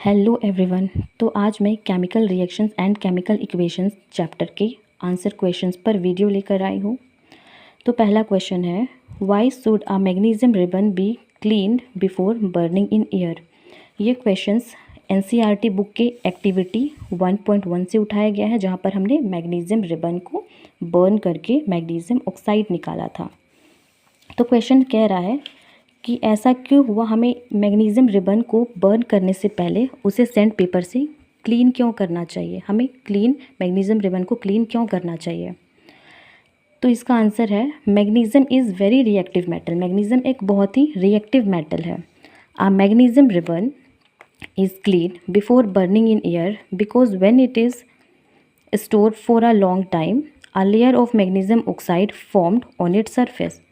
Hello everyone. तो आज मैं chemical reactions and chemical equations chapter के आंसर क्वेश्चंस पर वीडियो लेकर आई हूँ। तो पहला क्वेश्चन है, why should a magnesium ribbon be cleaned before burning in air. ये क्वेश्चंस एनसीईआरटी बुक के एक्टिविटी 1.1 से उठाया गया है, जहाँ पर हमने मैग्नीशियम रिबन को बर्न करके मैग्नीशियम ऑक्साइड निकाला था। तो क्वेश्चन कह रहा है कि ऐसा क्यों हुआ, हमें मैग्नीशियम रिबन को बर्न करने से पहले उसे सैंड पेपर से क्लीन क्यों करना चाहिए, हमें मैग्नीशियम रिबन को क्लीन क्यों करना चाहिए। तो इसका आंसर है, magnesium is very reactive metal. Magnesium एक बहुत ही रिएक्टिव मेटल है। A magnesium ribbon is clean before burning in air because when it is stored for a long time, a layer of magnesium oxide formed on its surface।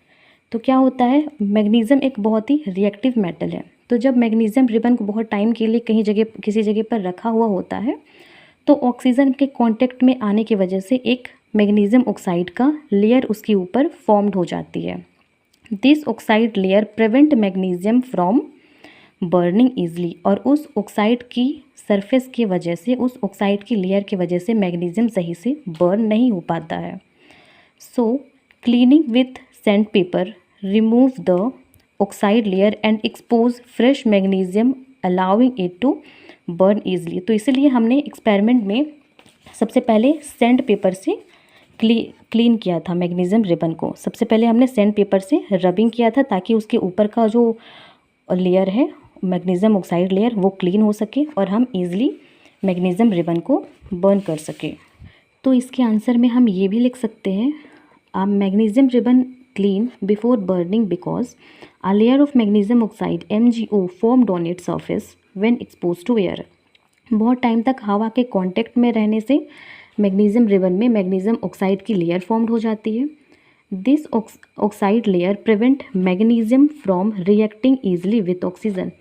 तो क्या होता है, magnesium एक बहुत ही रिएक्टिव मेटल है। तो जब मैग्नीशियम रिबन को बहुत टाइम के लिए किसी जगह पर रखा हुआ होता है, तो ऑक्सीजन के कांटेक्ट में आने की वजह से एक मैग्नीशियम ऑक्साइड का लेयर उसके ऊपर फॉर्म्ड हो जाती है। This oxide layer prevent magnesium from burning easily. और उस ऑक्साइड की सरफेस की वजह से, उस ऑक्साइड की लेयर की वजह से मैग्नीशियम सही से बर्न नहीं हो पाता है। So cleaning with sand paper remove the oxide layer and expose fresh magnesium allowing it to burn easily. तो इसलिए हमने एक्सपेरिमेंट में सबसे पहले सैंड पेपर से क्लीन किया था मैग्नीशियम रिबन को। सबसे पहले हमने सैंड पेपर से रबिंग किया था ताकि उसके ऊपर का जो लेयर है मैग्नीशियम ऑक्साइड लेयर वो क्लीन हो सके और हम इजीली मैग्नीशियम रिबन को बर्न कर सके। तो इसके आंसर में हम ये भी लिख सकते हैं, a magnesium ribbon clean before burning because a layer of magnesium oxide MgO formed on its surface when expose to air. बहुत टाइम तक हवा के कांटेक्ट में रहने से मैग्नीशियम रिबन में मैग्नीशियम ऑक्साइड की लेयर फॉर्म्ड हो जाती है। This oxide layer prevent magnesium from reacting easily with oxygen.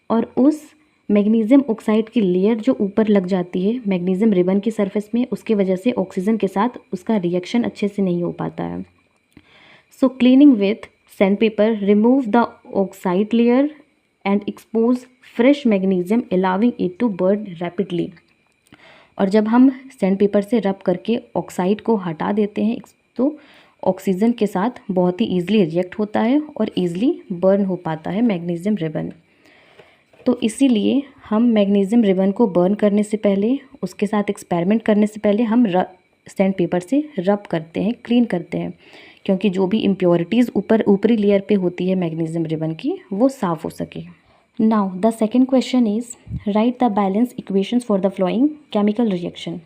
और उस मैग्नीशियम ऑक्साइड की लेयर जो ऊपर लग जाती है मैग्नीशियम रिबन की सरफेस में, उसकी वजह से ऑक्सीजन के साथ उसका रिएक्शन अच्छे से नहीं हो पाता है। So cleaning with sand paper remove the oxide layer and expose fresh magnesium allowing it to burn rapidly. और जब हम सैंड पेपर से रब करके ऑक्साइड को हटा देते हैं तो ऑक्सीजन के साथ बहुत ही ईजिली रिएक्ट होता है और ईजिली बर्न हो पाता है मैग्नीशियम रिबन। तो इसीलिए हम मैग्नीशियम रिबन को बर्न करने से पहले, उसके साथ एक्सपेरिमेंट करने से पहले हम सैंड पेपर से रब करते हैं, क्लीन करते हैं, क्योंकि जो भी इम्प्योरिटीज़ ऊपरी लेयर पे होती है मैग्नीशियम रिबन की वो साफ़ हो सके। Now the second question is, right the balance equations for the flowing chemical reaction.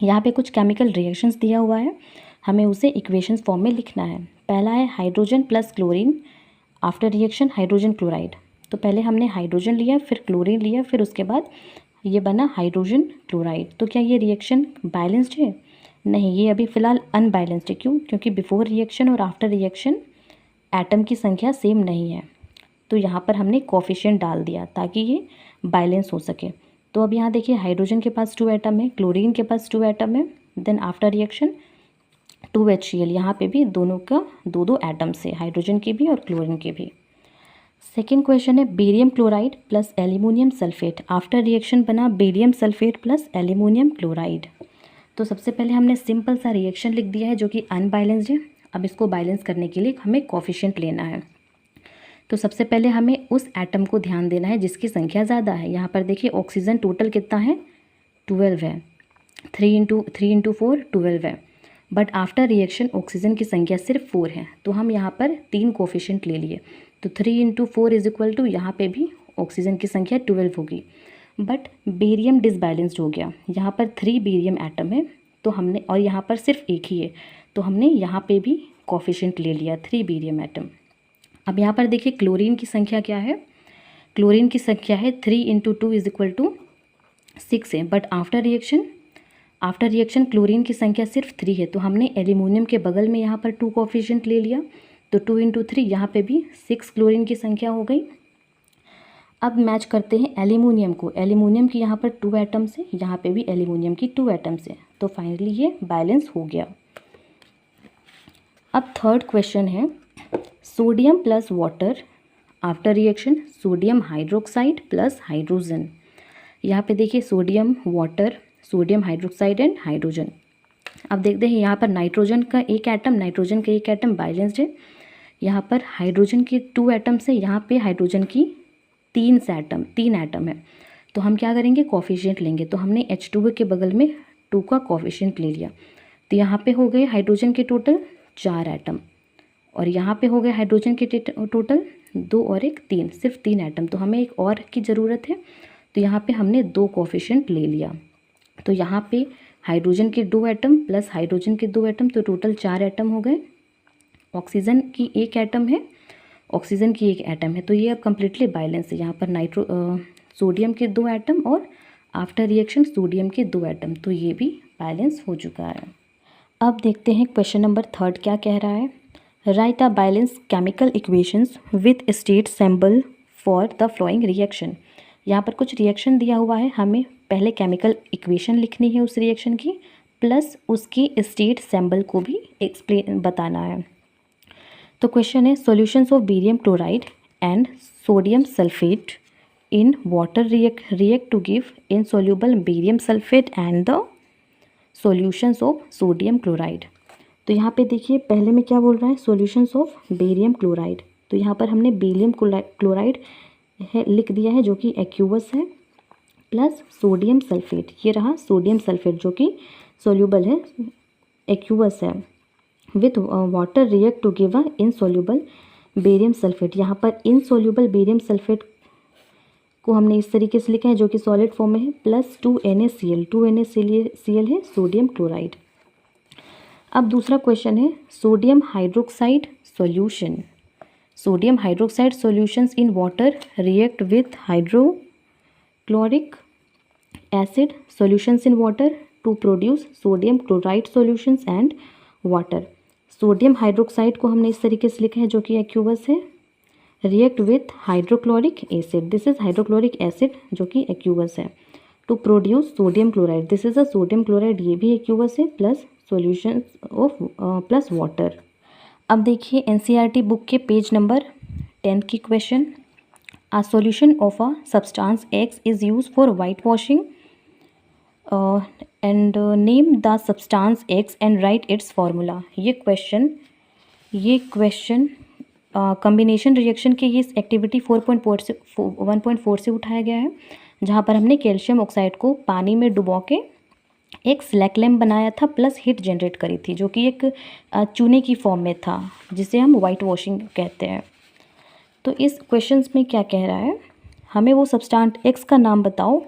यहाँ पे कुछ केमिकल रिएक्शंस दिया हुआ है, हमें उसे इक्वेशंस फॉर्म में लिखना है। पहला है hydrogen plus chlorine after reaction hydrogen chloride. तो पहले हमने हाइड्रोजन लिया, फिर क्लोरीन लिया, फिर उसके बाद ये बना हाइड्रोजन क्लोराइड। तो क्या ये रिएक्शन बैलेंस्ड है? नहीं, ये अभी फ़िलहाल अनबैलेंस्ड है। क्यों? क्योंकि बिफोर रिएक्शन और आफ्टर रिएक्शन एटम की संख्या सेम नहीं है। तो यहाँ पर हमने कोफिशिएंट डाल दिया ताकि ये बैलेंस हो सके। तो अब यहाँ देखिए, हाइड्रोजन के पास 2 एटम है, क्लोरीन के पास 2 एटम है, देन आफ्टर रिएक्शन 2HCl। यहाँ पे भी दोनों का 2 एटम्स है, हाइड्रोजन के भी और क्लोरीन के भी। सेकेंड क्वेश्चन है barium chloride plus aluminium sulphate after reaction बना barium sulphate plus aluminium chloride. तो सबसे पहले हमने सिंपल सा रिएक्शन लिख दिया है जो कि अनबैलेंस्ड है। अब इसको बैलेंस करने के लिए हमें कोफिशिएंट लेना है। तो सबसे पहले हमें उस एटम को ध्यान देना है जिसकी संख्या ज़्यादा है। यहाँ पर देखिए ऑक्सीजन टोटल कितना है, 12 है, 3 इंटू 4 12 है। बट आफ्टर रिएक्शन ऑक्सीजन की संख्या सिर्फ 4 है, तो हम यहाँ पर 3 कोफिशिएंट ले लिए। तो 3 इंटू 4 इज इक्वल टू, यहाँ पे भी ऑक्सीजन की संख्या 12 होगी। बट बेरियम डिसबैलेंस्ड हो गया, यहाँ पर 3 बेरियम एटम है तो हमने, और यहाँ पर सिर्फ एक ही है तो हमने यहाँ पे भी कोफिशिएंट ले लिया 3 बेरियम एटम। अब यहाँ पर देखिए क्लोरीन की संख्या क्या है, क्लोरीन की संख्या है 3 इंटू 2 इज इक्वल टू 6 है। बट आफ्टर रिएक्शन क्लोरीन की संख्या सिर्फ 3 है, तो हमने एल्यूमिनियम के बगल में यहाँ पर 2 कोफिशिएंट ले लिया। तो 2 इंटू 3 यहाँ पे भी 6 क्लोरीन की संख्या हो गई। अब मैच करते हैं एल्यूमिनियम को। एल्यूमिनियम की यहाँ पर 2 एटम्स है, यहाँ पे भी एल्यूमिनियम की 2 एटम्स है, तो फाइनली ये बैलेंस हो गया। अब थर्ड क्वेश्चन है sodium plus water after reaction sodium hydroxide plus hydrogen. यहाँ पे देखिए sodium water, sodium hydroxide and hydrogen. अब देखते हैं यहाँ पर नाइट्रोजन का एक एटम बैलेंस्ड है, यहाँ पर हाइड्रोजन के 2 एटम्स है, यहाँ पे हाइड्रोजन की 3 एटम है। तो हम क्या करेंगे, कोफिशिएंट लेंगे। तो हमने H2O के बगल में 2 का कोफिशिएंट ले लिया। तो यहाँ पे हो गए हाइड्रोजन के टोटल 4 एटम, और यहाँ पे हो गए हाइड्रोजन के टोटल 2 और 1 3, सिर्फ 3 एटम। तो हमें एक और की ज़रूरत है, तो यहाँ पे हमने 2 कोफिशिएंट ले लिया। तो यहाँ पे हाइड्रोजन के 2 एटम प्लस हाइड्रोजन के 2 एटम, तो टोटल 4 एटम हो गए। ऑक्सीजन की 1 एटम है, ऑक्सीजन की 1 एटम है, तो ये अब कम्प्लीटली बैलेंस है। यहाँ पर सोडियम के 2 एटम और आफ्टर रिएक्शन सोडियम के 2 एटम, तो ये भी बैलेंस हो चुका है। अब देखते हैं क्वेश्चन नंबर 3 क्या कह रहा है। Right a balance chemical equations with state symbol for the flowing reaction. यहाँ पर कुछ रिएक्शन दिया हुआ है, हमें पहले केमिकल इक्वेशन लिखनी है उस रिएक्शन की, प्लस उसकी स्टेट सिंबल को भी एक्सप्लेन बताना है। तो क्वेश्चन है solutions of barium chloride and sodium sulphate in water react to give insoluble barium sulphate and the solutions of sodium chloride. तो यहाँ पे देखिए पहले में क्या बोल रहा है, सॉल्यूशंस ऑफ बेरियम क्लोराइड। तो यहाँ पर हमने बेरियम क्लोराइड है लिख दिया है जो कि एक्यूवस है, प्लस सोडियम सल्फेट, ये रहा सोडियम सल्फेट जो कि सॉल्युबल है, एक्यूवस है, with water react to give a insoluble barium sulphate. यहाँ पर इनसॉल्युबल बेरियम सल्फेट को हमने इस तरीके से लिखा है जो कि सॉलिड फॉर्म में है, प्लस 2NaCl है सोडियम क्लोराइड। अब दूसरा क्वेश्चन है sodium hydroxide solution. Sodium hydroxide solutions in water react with hydrochloric acid solutions in water to produce sodium chloride solutions and water. Sodium hydroxide को हमने इस तरीके से लिखा है जो कि एक्यूवस है, react with hydrochloric acid, this is hydrochloric acid जो कि एक्यूवस है, to produce sodium chloride, this is a sodium chloride, ये भी एक्यूवस है, plus solution of plus water. अब देखिए एनसीईआरटी बुक के पेज नंबर 10 की question, a solution of a substance X is use for white washing and name the substance X and write its formula. ये question combination reaction के ये activity 1.4 से उठाया गया है, जहाँ पर हमने कैल्शियम ऑक्साइड को पानी में डुबो के एक स्लैक लैम्प बनाया था, प्लस हीट जनरेट करी थी जो कि एक चूने की फॉर्म में था, जिसे हम वाइट वॉशिंग कहते हैं। तो इस क्वेश्चन में क्या कह रहा है, हमें वो सब्सटेंस एक्स का नाम बताओ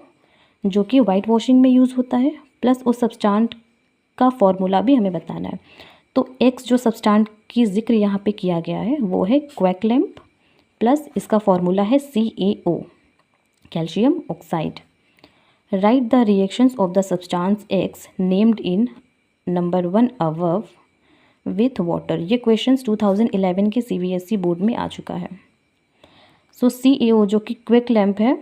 जो कि वाइट वॉशिंग में यूज़ होता है, प्लस उस सब्सटेंस का फॉर्मूला भी हमें बताना है। तो एक्स जो सब्सटेंस की जिक्र यहाँ पे किया गया है वो है क्वैक लैम्प, प्लस इसका फॉर्मूला है CaO, calcium oxide. Right the reactions of the substance x named in number 1 above with water. ये क्वेश्चंस 2011 के CBSE बोर्ड में आ चुका है। सो CaO जो कि क्विक लैम्प है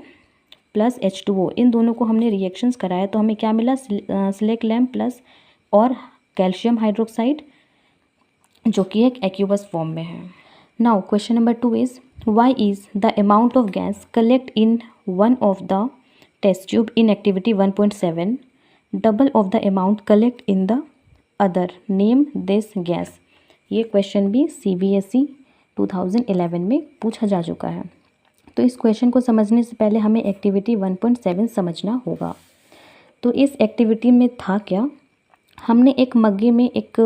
प्लस H2O, इन दोनों को हमने रिएक्शंस कराया तो हमें क्या मिला, स्लैक लैम्प प्लस और कैल्शियम हाइड्रोक्साइड जो कि एक एक्यूवस फॉर्म में है। Now question number 2 is why is the amount of gas collect in one of the test tube in activity 1.7 double of the amount collect in the other, name this gas. ये question भी CBSE 2011 में पूछा जा चुका है। तो इस question को समझने से पहले हमें एक्टिविटी 1.7 समझना होगा। तो इस एक्टिविटी में था क्या, हमने एक मग्गे में एक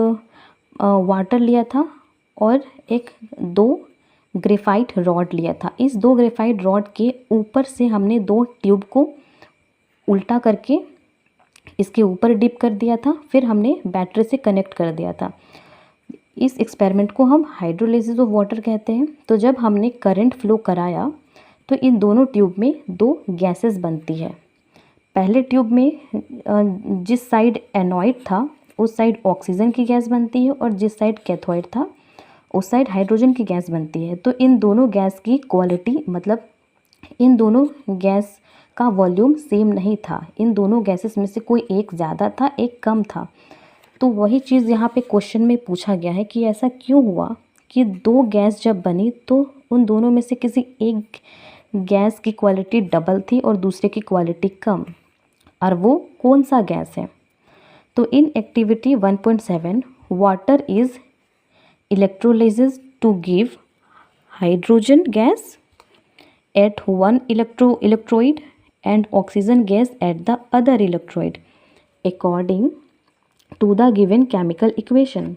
वाटर लिया था और एक 2 ग्रेफाइट रॉड लिया था। इस 2 ग्रेफाइट रॉड के ऊपर से हमने 2 ट्यूब को उल्टा करके इसके ऊपर डिप कर दिया था, फिर हमने बैटरी से कनेक्ट कर दिया था। इस एक्सपेरिमेंट को हम हाइड्रोलिसिस ऑफ वाटर कहते हैं। तो जब हमने करंट फ्लो कराया तो इन दोनों ट्यूब में 2 गैसेस बनती है। पहले ट्यूब में जिस साइड एनोइड था उस साइड ऑक्सीजन की गैस बनती है, और जिस साइड कैथोइड था उस साइड हाइड्रोजन की गैस बनती है। तो इन दोनों गैस की क्वालिटी, मतलब इन दोनों गैस का वॉल्यूम सेम नहीं था। इन दोनों गैसेस में से कोई एक ज़्यादा था, एक कम था। तो वही चीज़ यहाँ पे क्वेश्चन में पूछा गया है कि ऐसा क्यों हुआ कि 2 गैस जब बनी तो उन दोनों में से किसी एक गैस की क्वालिटी डबल थी और दूसरे की क्वालिटी कम, और वो कौन सा गैस है? तो in activity 1.7 water is electrolyses to give hydrogen gas at one electroid and oxygen gas at the other electroid according to the given chemical equation।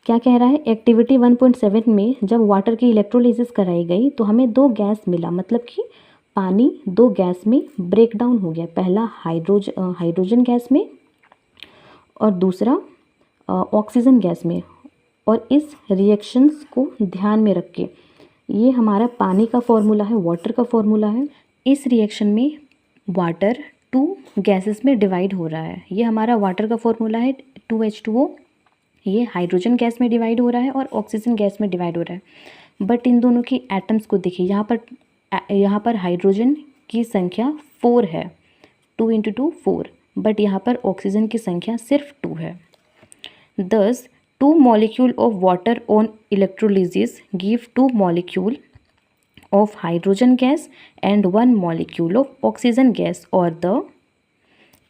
क्या कह रहा है? एक्टिविटी 1.7 में जब वाटर की इलेक्ट्रोलाइसिस कराई गई तो हमें दो गैस मिला, मतलब कि पानी दो गैस में ब्रेक डाउन हो गया, पहला हाइड्रोजन गैस में और दूसरा ऑक्सीजन गैस में। और इस रिएक्शंस को ध्यान में रख के, ये हमारा पानी का फॉर्मूला है, वाटर का फॉर्मूला है। इस रिएक्शन में वाटर 2 गैसेस में डिवाइड हो रहा है। ये हमारा वाटर का फॉर्मूला है 2H2O। ये हाइड्रोजन गैस में डिवाइड हो रहा है और ऑक्सीजन गैस में डिवाइड हो रहा है। बट इन दोनों की एटम्स को देखिए, यहाँ पर हाइड्रोजन की संख्या 4 है, 2 × 2 4, बट यहाँ पर ऑक्सीजन की संख्या सिर्फ 2 है। Thus 2 molecule of water on electrolysis give 2 molecule of hydrogen gas and 1 molecule of oxygen gas, or the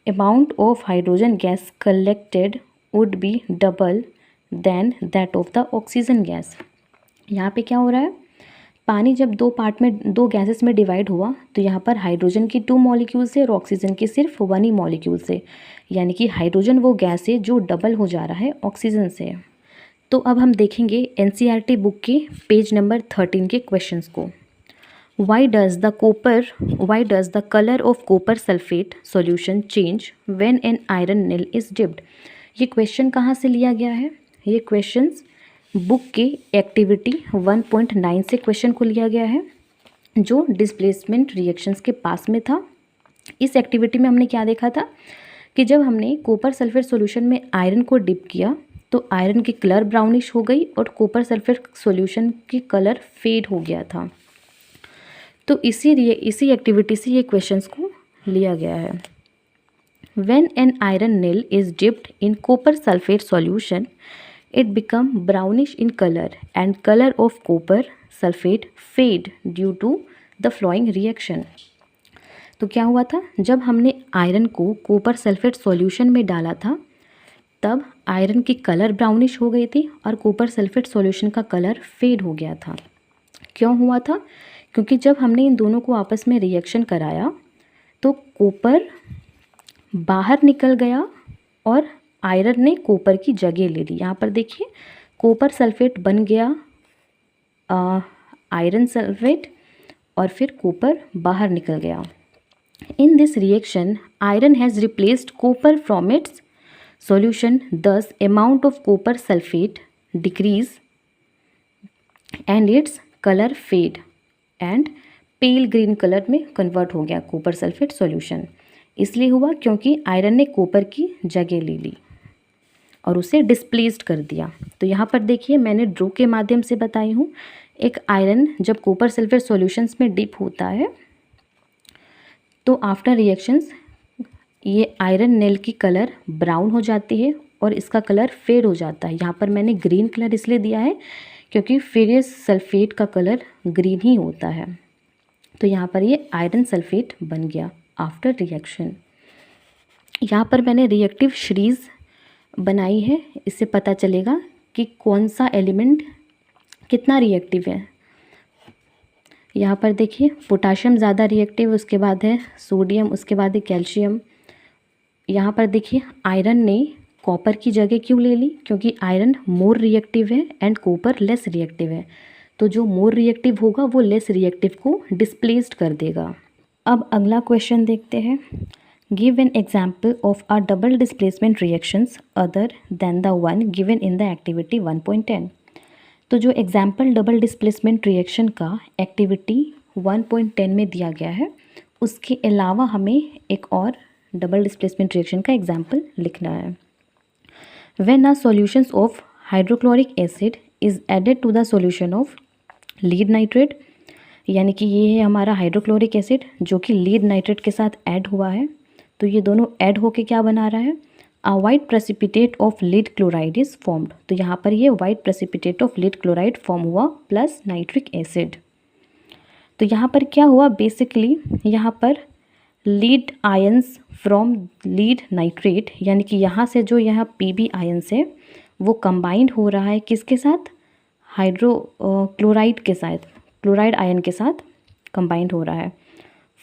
amount of hydrogen gas collected would be double than that of the oxygen gas। यहाँ पे क्या हो रहा है? पानी जब दो part में, दो गैसेस में डिवाइड हुआ तो यहाँ पर हाइड्रोजन की 2 मॉलिक्यूल से और ऑक्सीजन की सिर्फ 1 ही मॉलिक्यूल से, यानी कि हाइड्रोजन वो गैस है जो डबल हो जा रहा है ऑक्सीजन से। तो अब हम देखेंगे एनसीईआरटी बुक के पेज नंबर 13 के क्वेश्चंस को। Why does the colour of copper sulphate solution change when an iron nail is dipped. ये क्वेश्चन कहाँ से लिया गया है? ये क्वेश्चंस बुक के एक्टिविटी 1.9 से क्वेश्चन को लिया गया है, जो डिस्प्लेसमेंट रिएक्शंस के पास में था। इस एक्टिविटी में हमने क्या देखा था कि जब हमने कॉपर सल्फेट सॉल्यूशन में आयरन को डिप किया तो आयरन की कलर ब्राउनिश हो गई और कॉपर सल्फेट सॉल्यूशन की कलर फेड हो गया था। तो इसी एक्टिविटी से ये क्वेश्चंस को लिया गया है। When an iron nail is dipped in copper sulphate solution it become brownish in colour and colour of copper sulphate fade due to the flowing reaction. तो क्या हुआ था? जब हमने आयरन को कॉपर सल्फेट सॉल्यूशन में डाला था तब आयरन की कलर ब्राउनिश हो गई थी और कॉपर सल्फेट सॉल्यूशन का कलर फेड हो गया था। क्यों हुआ था? क्योंकि जब हमने इन दोनों को आपस में रिएक्शन कराया तो कॉपर बाहर निकल गया और आयरन ने कॉपर की जगह ले ली। यहाँ पर देखिए, कॉपर सल्फेट बन गया आयरन सल्फेट और फिर कॉपर बाहर निकल गया। In this reaction iron has replaced copper from its solution, thus amount of copper sulfate decrease and its color fade and pale green colour में कन्वर्ट हो गया कॉपर सल्फेट सॉल्यूशन। इसलिए हुआ क्योंकि आयरन ने कॉपर की जगह ले ली और उसे डिस्प्लेस्ड कर दिया। तो यहाँ पर देखिए, मैंने ड्रॉ के माध्यम से बताई हूँ, एक आयरन जब कॉपर सल्फेट सॉल्यूशंस में डिप होता है तो आफ्टर रिएक्शंस ये आयरन नील की कलर ब्राउन हो जाती है और इसका कलर फेड हो जाता है। यहाँ पर मैंने ग्रीन कलर इसलिए दिया है क्योंकि फेरियस सल्फेट का कलर ग्रीन ही होता है। तो यहाँ पर ये आयरन सल्फेट बन गया आफ्टर रिएक्शन। यहाँ पर मैंने रिएक्टिव सीरीज़ बनाई है, इससे पता चलेगा कि कौन सा एलिमेंट कितना रिएक्टिव है। यहाँ पर देखिए, पोटाशियम ज़्यादा रिएक्टिव, उसके बाद है सोडियम, उसके बाद है कैल्शियम। यहाँ पर देखिए, आयरन ने कॉपर की जगह क्यों ले ली? क्योंकि आयरन मोर रिएक्टिव है एंड कॉपर लेस रिएक्टिव है। तो जो मोर रिएक्टिव होगा वो लेस रिएक्टिव को डिस्प्लेस्ड कर देगा। अब अगला क्वेश्चन देखते हैं। Give an example of a double displacement reactions other than the one given in the activity 1.10। तो जो एग्जाम्पल डबल डिस्प्लेसमेंट रिएक्शन का एक्टिविटी 1.10 में दिया गया है, उसके अलावा हमें एक और डबल डिस्प्लेसमेंट रिएक्शन का एग्जाम्पल लिखना है। When a solution of hydrochloric acid is added to the solution of lead nitrate, यानी कि ये है हमारा हाइड्रोक्लोरिक एसिड जो कि लीड नाइट्रेट के साथ ऐड हुआ है। तो ये दोनों ऐड होके क्या बना रहा है? अ white precipitate of lead chloride is formed. तो यहाँ पर ये white precipitate of lead chloride form हुआ प्लस नाइट्रिक एसिड। तो यहाँ पर क्या हुआ, बेसिकली यहाँ पर lead ions from lead nitrate, यानी कि यहाँ से जो यहाँ Pb आयंस है वो कंबाइंड हो रहा है किसके साथ, क्लोराइड के साथ, क्लोराइड आयन के साथ कंबाइंड हो रहा है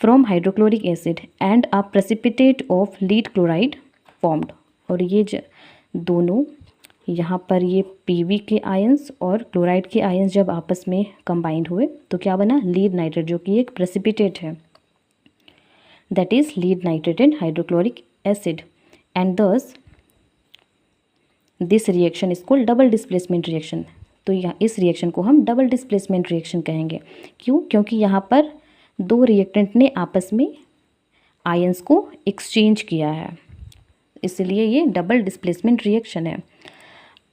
from hydrochloric acid and a precipitate of lead chloride formed. और ये दोनों यहाँ पर ये Pb के आयंस और क्लोराइड के आयंस जब आपस में कंबाइंड हुए तो क्या बना, लीड नाइट्रेट, जो कि एक प्रेसिपिटेट है, that is lead nitrate and hydrochloric acid, and thus this reaction is called double displacement reaction. तो यहाँ इस रिएक्शन को हम डबल डिस्प्लेसमेंट रिएक्शन कहेंगे। क्यों, क्योंकि यहाँ पर दो रिएक्टेंट ने आपस में आयंस को एक्सचेंज किया है, इसलिए ये डबल डिस्प्लेसमेंट रिएक्शन है।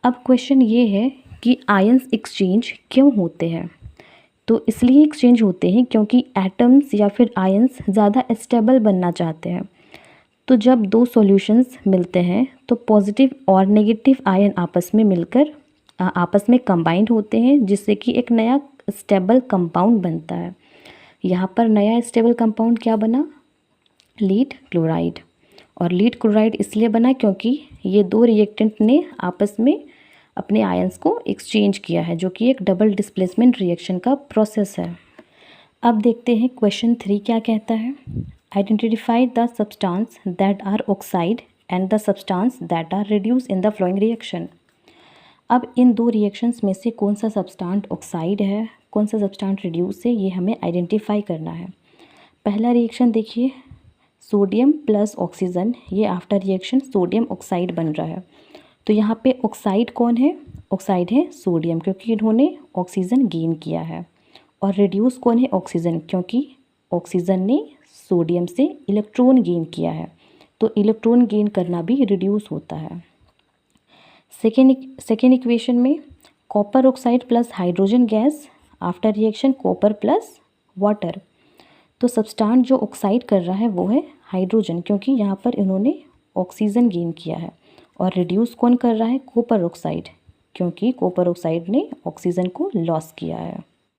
अब क्वेश्चन ये है कि आयंस एक्सचेंज क्यों होते हैं। तो इसलिए एक्सचेंज होते हैं क्योंकि एटम्स या फिर आयंस ज़्यादा स्टेबल बनना चाहते हैं। तो जब दो सॉल्यूशंस मिलते हैं तो पॉजिटिव और नेगेटिव आयन आपस में मिलकर आपस में कंबाइंड होते हैं, जिससे कि एक नया स्टेबल कंपाउंड बनता है। यहाँ पर नया स्टेबल कंपाउंड क्या बना, लीड क्लोराइड। और लीड क्लोराइड इसलिए बना क्योंकि ये दो रिएक्टेंट ने आपस में अपने आयंस को एक्सचेंज किया है, जो कि एक डबल डिस्प्लेसमेंट रिएक्शन का प्रोसेस है। अब देखते हैं क्वेश्चन 3 क्या कहता है। Identify the substance that are oxide and the substance that are reduce in the flowing reaction. अब इन दो रिएक्शंस में से कौन सा सब्सटेंट ऑक्साइड है, कौन सा सब्सटेंट रिड्यूस है, ये हमें आइडेंटिफाई करना है। पहला रिएक्शन देखिए, सोडियम प्लस ऑक्सीजन, ये आफ्टर रिएक्शन सोडियम ऑक्साइड बन रहा है। तो यहाँ पे ऑक्साइड कौन है, ऑक्साइड है सोडियम, क्योंकि इन्होंने ऑक्सीजन गेन किया है। और रिड्यूस कौन है, ऑक्सीजन, क्योंकि ऑक्सीजन ने सोडियम से इलेक्ट्रॉन गेन किया है। तो इलेक्ट्रॉन गेन करना भी रिड्यूस होता है। सेकेंड इक्वेशन में copper oxide plus hydrogen gas after reaction copper plus water. तो सब्सटेंट जो ऑक्साइड कर रहा है वो है हाइड्रोजन, क्योंकि यहाँ पर इन्होंने ऑक्सीजन गेन किया है। और रिड्यूस कौन कर रहा है, कॉपर ऑक्साइड, क्योंकि कॉपर ऑक्साइड ने ऑक्सीजन को लॉस किया है।